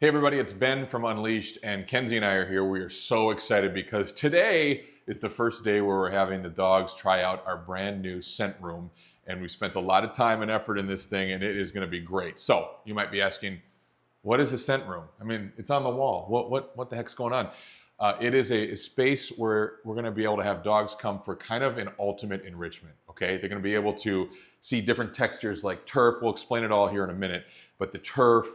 Hey everybody, it's Ben from Unleashed, and Kenzie and I are here. We are so excited because today is the first day where we're having the dogs try out our brand new scent room, and we spent a lot of time and effort in this thing, and it is going to be great. So you might be asking, what is a scent room? I mean, it's on the wall. What the heck's going on? It is a space where we're going to be able to have dogs come for kind of an ultimate enrichment. Okay, they're going to be able to see different textures like turf. We'll explain it all here in a minute, but the turf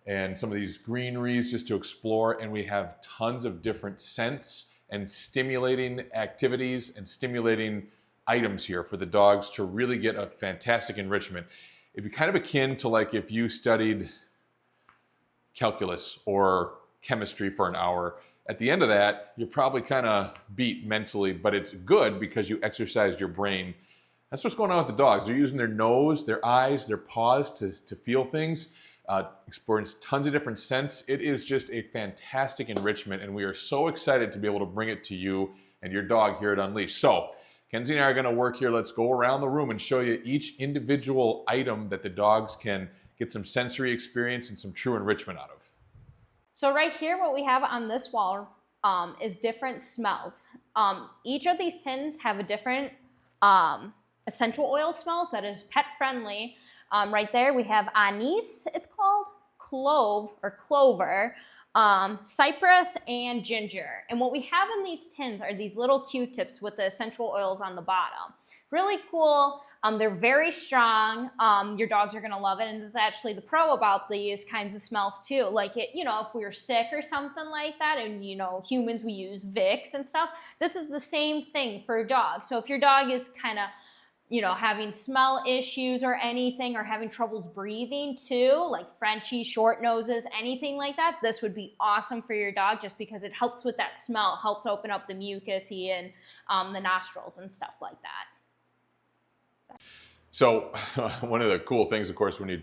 and some of these greeneries just to explore, and we have tons of different scents and stimulating activities and stimulating items here for the dogs to really get a fantastic enrichment. It'd be kind of akin to like if you studied calculus or chemistry for an hour. At the end of that, you're probably kind of beat mentally, but it's good because you exercised your brain. That's what's going on with the dogs. They're using their nose, their eyes, their paws to feel things. Experience tons of different scents. It is just a fantastic enrichment, and we are so excited to be able to bring it to you and your dog here at Unleashed. So Kenzie and I are going to work here. Let's go around the room and show you each individual item that the dogs can get some sensory experience and some true enrichment out of. So right here, what we have on this wall is different smells. Each of these tins have a different essential oil smells that is pet friendly. Right there we have anise, it's called, clove or clover, cypress, and ginger. And what we have in these tins are these little Q-tips with the essential oils on the bottom. Really cool. They're very strong. Your dogs are gonna love it, and this is actually the pro about these kinds of smells too. Like it, if we were sick or something like that, and humans, we use Vicks and stuff. This is the same thing for a dog. So if your dog is kind of having smell issues or anything, or having troubles breathing too, like Frenchie, short noses, anything like that, this would be awesome for your dog just because it helps with that smell, helps open up the mucus and the nostrils and stuff like that. So one of the cool things, of course, when you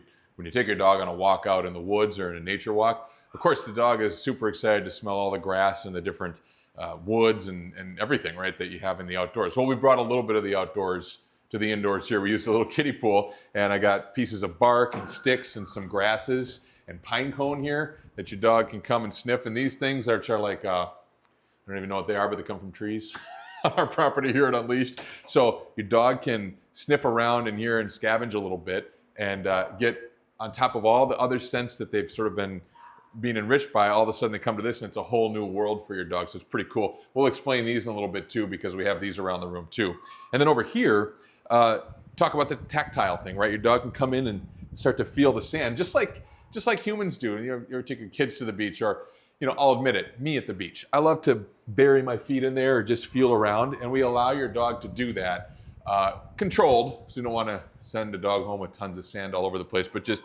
take your dog on a walk out in the woods or in a nature walk, of course, the dog is super excited to smell all the grass and the different woods and everything, right, that you have in the outdoors. Well, we brought a little bit of the outdoors to the indoors here. We used a little kiddie pool, and I got pieces of bark and sticks and some grasses and pine cone here that your dog can come and sniff. And these things are like, I don't even know what they are, but they come from trees on our property here at Unleashed. So your dog can sniff around in here and scavenge a little bit and get on top of all the other scents that they've sort of been being enriched by. All of a sudden they come to this and it's a whole new world for your dog. So it's pretty cool. We'll explain these in a little bit too, because we have these around the room too. And then over here, talk about the tactile thing, right? Your dog can come in and start to feel the sand, just like humans do. You're taking kids to the beach, or I'll admit it, me at the beach. I love to bury my feet in there or just feel around, and we allow your dog to do that, controlled. So you don't want to send a dog home with tons of sand all over the place, but just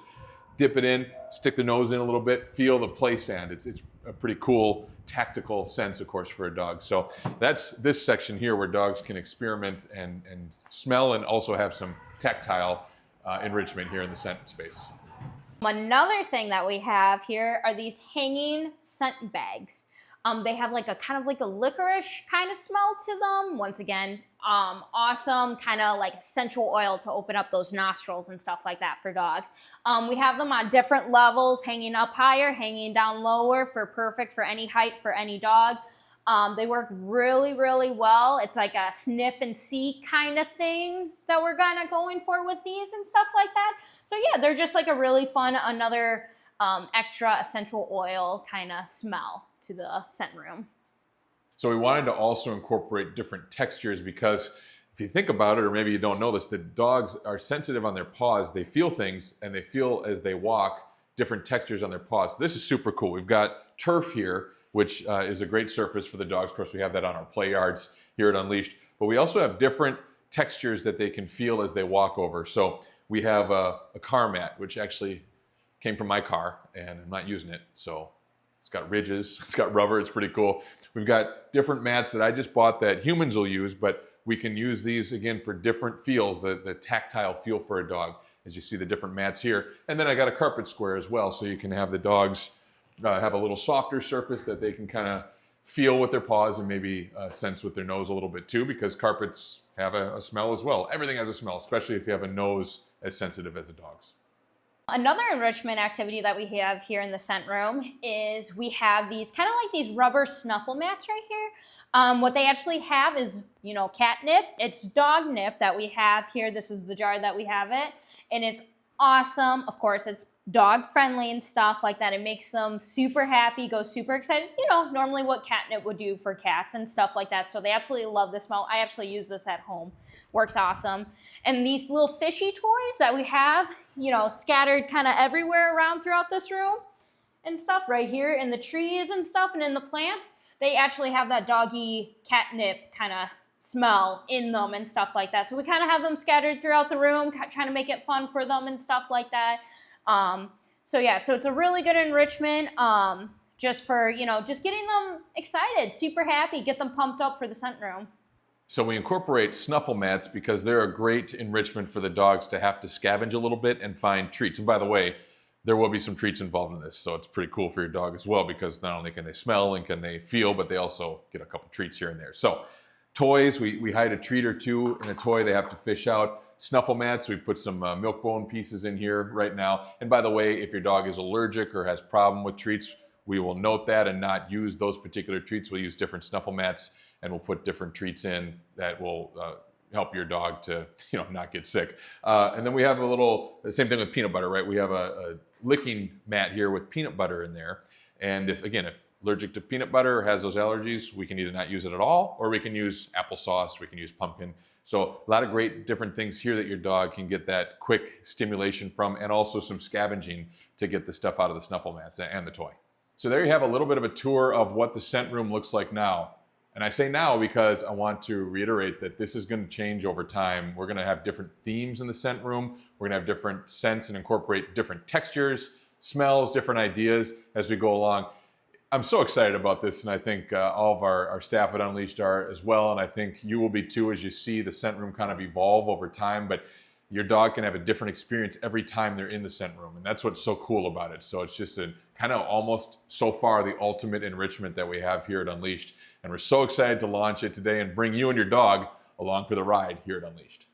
dip it in, stick the nose in a little bit, feel the play sand. It's a pretty cool tactical sense, of course, for a dog. So that's this section here where dogs can experiment and smell, and also have some tactile enrichment here in the scent space. Another thing that we have here are these hanging scent bags. They have like a kind of like a licorice kind of smell to them. Once again, awesome, kind of like essential oil to open up those nostrils and stuff like that for dogs. We have them on different levels, hanging up higher, hanging down lower, perfect for any height, for any dog. They work really, really well. It's like a sniff and see kind of thing that we're kind of going for with these and stuff like that. So yeah, they're just like a really fun, another extra essential oil kind of smell to the scent room. So we wanted to also incorporate different textures, because if you think about it, or maybe you don't know this, the dogs are sensitive on their paws. They feel things, and they feel as they walk different textures on their paws. So this is super cool. We've got turf here, which is a great surface for the dogs. Of course, we have that on our play yards here at Unleashed, but we also have different textures that they can feel as they walk over. So we have a car mat, which actually came from my car, and I'm not using it. So it's got ridges, it's got rubber, it's pretty cool. We've got different mats that I just bought that humans will use, but we can use these again for different feels, the tactile feel for a dog, as you see the different mats here. And then I got a carpet square as well, so you can have the dogs have a little softer surface that they can kind of feel with their paws and maybe sense with their nose a little bit too, because carpets have a smell as well. Everything has a smell, especially if you have a nose as sensitive as a dog's. Another enrichment activity that we have here in the scent room is we have these kind of like these rubber snuffle mats right here. What they actually have is, catnip. It's dog nip that we have here. This is the jar that we have it. And it's awesome. Of course, it's dog friendly and stuff like that. It makes them super happy, go super excited. Normally what catnip would do for cats and stuff like that. So they absolutely love the smell. I actually use this at home. Works awesome. And these little fishy toys that we have, scattered kind of everywhere around throughout this room and stuff right here in the trees and stuff and in the plants, they actually have that doggy catnip kind of smell in them and stuff like that. So we kind of have them scattered throughout the room, trying to make it fun for them and stuff like that. So it's a really good enrichment, just for, just getting them excited, super happy, get them pumped up for the scent room. So we incorporate snuffle mats because they're a great enrichment for the dogs to have to scavenge a little bit and find treats. And by the way, there will be some treats involved in this, so it's pretty cool for your dog as well, because not only can they smell and can they feel, but they also get a couple treats here and there. So toys, we hide a treat or two in a toy they have to fish out. Snuffle mats, we put some milk bone pieces in here right now. And by the way, if your dog is allergic or has problem with treats, we will note that and not use those particular treats. We'll use different snuffle mats, and we'll put different treats in that will help your dog to not get sick. And then we have the same thing with peanut butter, right? We have a licking mat here with peanut butter in there. And if allergic to peanut butter or has those allergies, we can either not use it at all, or we can use applesauce, we can use pumpkin. So a lot of great different things here that your dog can get that quick stimulation from, and also some scavenging to get the stuff out of the snuffle mats and the toy. So there you have a little bit of a tour of what the scent room looks like now. And I say now because I want to reiterate that this is going to change over time. We're going to have different themes in the scent room. We're going to have different scents and incorporate different textures, smells, different ideas as we go along. I'm so excited about this, and I think all of our staff at Unleashed are as well, and I think you will be too as you see the scent room kind of evolve over time. But your dog can have a different experience every time they're in the scent room, and that's what's so cool about it. So it's just a kind of almost so far the ultimate enrichment that we have here at Unleashed, and we're so excited to launch it today and bring you and your dog along for the ride here at Unleashed.